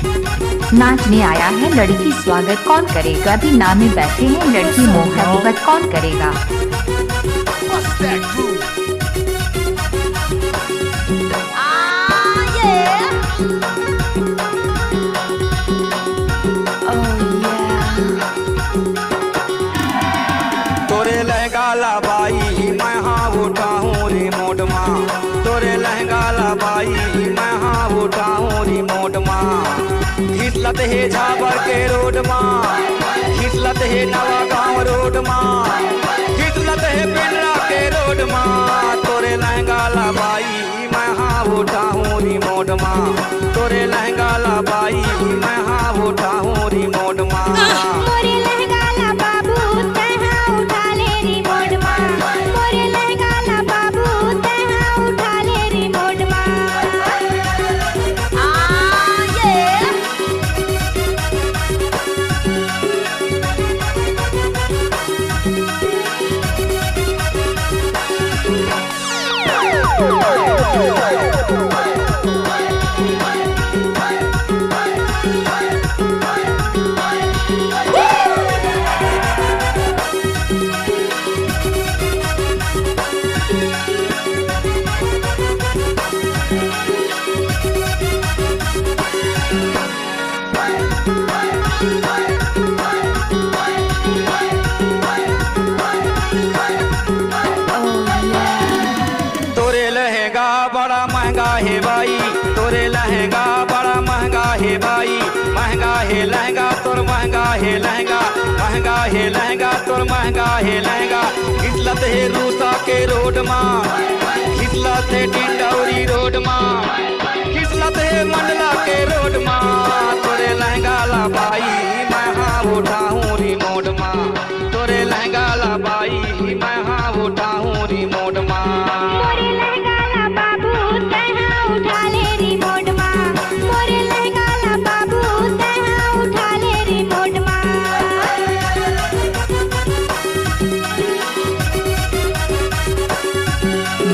नाचने आया है लड़की स्वागत कौन करेगा, दीना में बैठे हैं लड़की मोहब्बत कौन करेगा। तोरे लहंगा ला बाई मैं हाँ उठाऊं रिमोट माँ, तोरे लहंगा ला बाई मैं हाँ उठाऊं रिमोट माँ। खिसलत है झाबर के रोड माँ, खिसलत है नवा गाँव रोड माँ, खिसलत है पिंडरा के रोड माँ। तोरे लहंगा ला बाई मैं हाँ उठाऊं रिमोट माँ, तोरे लहंगा ला बाई मैं हाँ उठाऊं रिमोट माँ। तोरे लहंगा बड़ा महंगा है भाई, तोरे लहंगा बड़ा महंगा है भाई। महंगा है लहंगा तोर महंगा है लहंगा, महंगा है लहंगा तोर महंगा है लहंगा। खिसलत है रूसा के रोड माँ, खिसलत है डिंडौरी रोड माँ, खिसलत है मंडला के रोड माँ। तोरे लहंगा ला बाई मैं हाँ उठाऊं रिमोट माँ, तोरे लहंगा ला बाई मैं हाँ उठाऊं रिमोट माँ।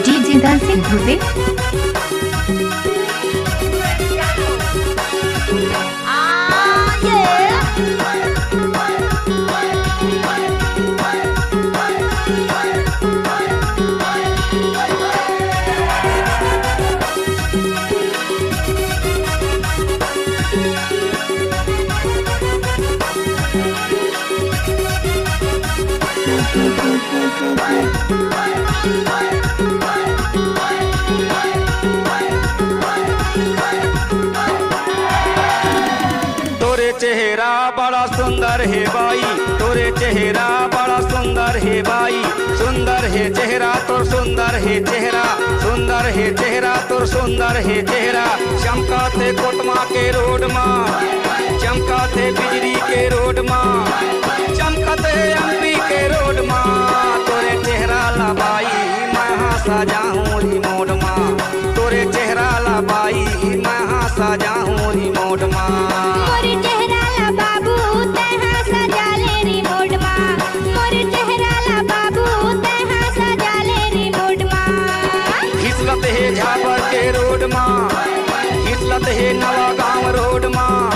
डीजे डांसिंग ध्रुवे तोरे चेहरा बड़ा सुंदर है बाई, तोरे चेहरा बड़ा सुंदर है बाई। सुंदर है चेहरा तोर सुंदर है चेहरा, सुंदर है चेहरा तोर सुंदर है चेहरा। चमकाते कोटमा के रोड माँ, चमकाते बिजली के रोड माँ, चमकाते एमपी के रोड माँ। तोरे चेहरा ला बाई मैं हाँ सजाऊं रिमोट माँ, तोरे चेहरा ला बाई मैं हाँ सजाऊं रिमोट माँ। खिसलत है झाबर के रोड माँ, खिसलत है नवा गाँव रोड माँ,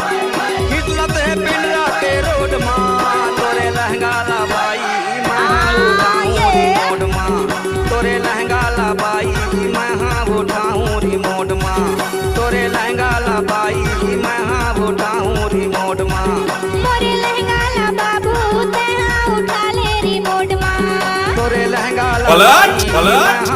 खिसलत है पिंडरा के रोड माँ। तोरे लहंगा ला बाई मैं हाँ उठाऊं रिमोट माँ, तोरे लहंगा ला बाई मैं हाँ उठाऊं रिमोट माँ, तोरे लहंगा ला बाई मैं हाँ उठाऊं रिमोट माँ। मोरे लहंगा ला बाबू ते हाँ उठा ले रिमोट माँ, तोरे लहंगा ला पलट